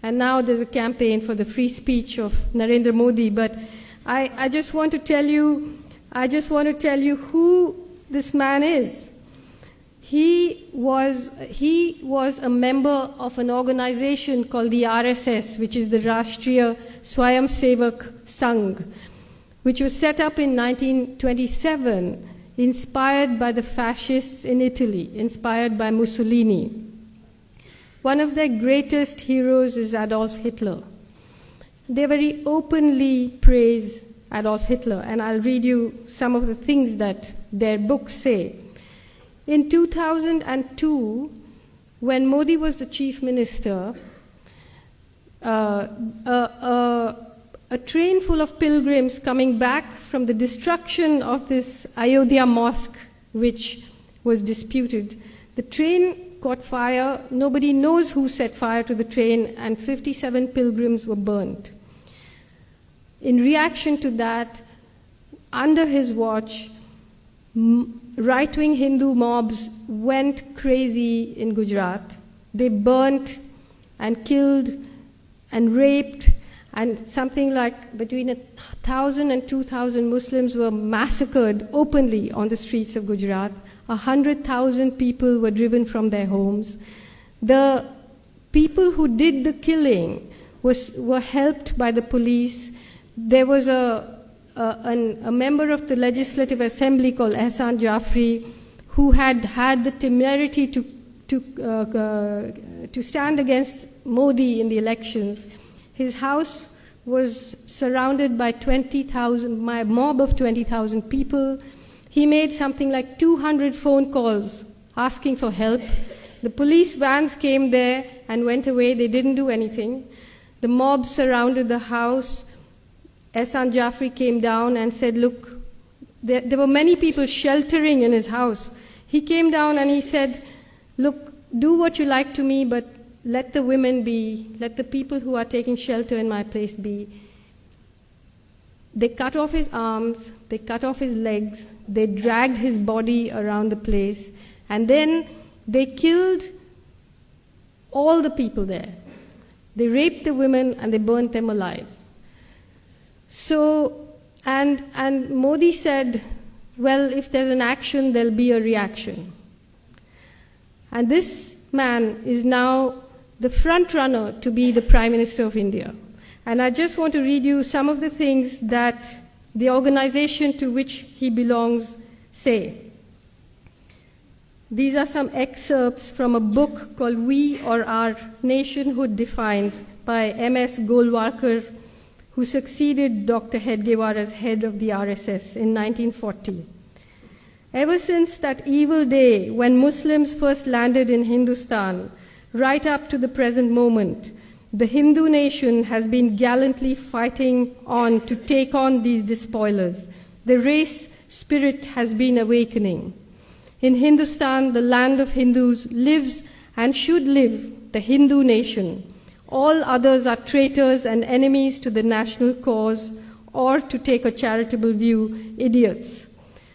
And now there's a campaign for the free speech of Narendra Modi. But I just want to tell you who this man is. He was a member of an organization called the RSS, which is the Rashtriya Swayamsevak Sangh, which was set up in 1927, inspired by the fascists in Italy, inspired by Mussolini. One of their greatest heroes is Adolf Hitler. They very openly praise Adolf Hitler, and I'll read you some of the things that their books say. In 2002, when Modi was the chief minister, a train full of pilgrims coming back from the destruction of this Ayodhya mosque, which was disputed, the train caught fire. Nobody knows who set fire to the train, and 57 pilgrims were burnt. In reaction to that, under his watch, right-wing Hindu mobs went crazy in Gujarat. They burnt and killed and raped, and something like between 1,000 and 2,000 Muslims were massacred openly on the streets of Gujarat. 100,000 people were driven from their homes. The people who did the killing were helped by the police. There was a member of the Legislative Assembly called Ehsan Jafri, who had the temerity to stand against Modi in the elections. His house was surrounded by a mob of 20,000 people. He made something like 200 phone calls asking for help. The police vans came there and went away. They didn't do anything. The mob surrounded the house. Ehsan Jafri came down and said, look, there were many people sheltering in his house. He came down and he said, look, do what you like to me, but let the women be, let the people who are taking shelter in my place be. They cut off his arms, they cut off his legs, they dragged his body around the place, and then they killed all the people there. They raped the women and they burnt them alive. So, and Modi said, well, if there's an action, there'll be a reaction. And this man is now the front runner to be the Prime Minister of India. And I just want to read you some of the things that the organization to which he belongs say. These are some excerpts from a book called We or Our Nationhood Defined by M.S. Golwalkar, who succeeded Dr. Hedgewar as head of the RSS in 1940. Ever since that evil day when Muslims first landed in Hindustan, right up to the present moment, the Hindu nation has been gallantly fighting on to take on these despoilers. The race spirit has been awakening. In Hindustan, the land of Hindus, lives and should live the Hindu nation. All others are traitors and enemies to the national cause, or, to take a charitable view, idiots.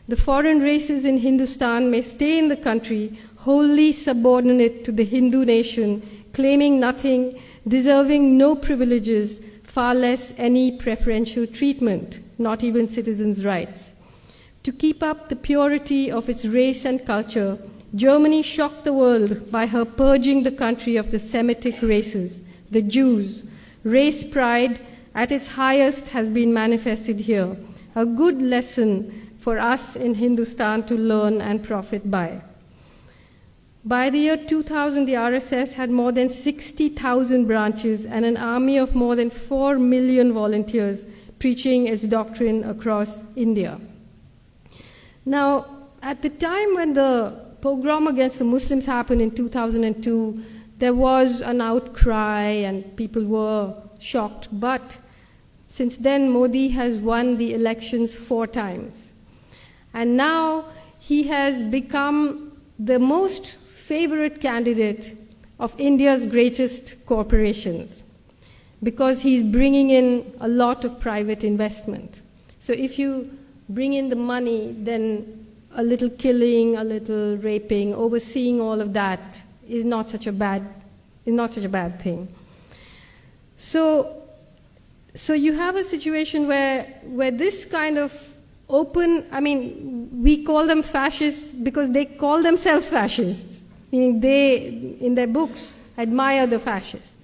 The foreign races in Hindustan may stay in the country, wholly subordinate to the Hindu nation, claiming nothing, deserving no privileges, far less any preferential treatment, not even citizens' rights. To keep up the purity of its race and culture, Germany shocked the world by her purging the country of the Semitic races, the Jews. Race pride at its highest has been manifested here, a good lesson for us in Hindustan to learn and profit by. By the year 2000, the RSS had more than 60,000 branches and an army of more than 4 million volunteers preaching its doctrine across India. Now, at the time when the pogrom against the Muslims happened in 2002, there was an outcry and people were shocked. But since then, Modi has won the elections 4 times. And now he has become the most favorite candidate of India's greatest corporations because he's bringing in a lot of private investment. So if you bring in the money, then a little killing, a little raping, overseeing all of that is not such a bad thing. So you have a situation where this kind of open, I mean, we call them fascists because they call themselves fascists, meaning they, in their books, admire the fascists.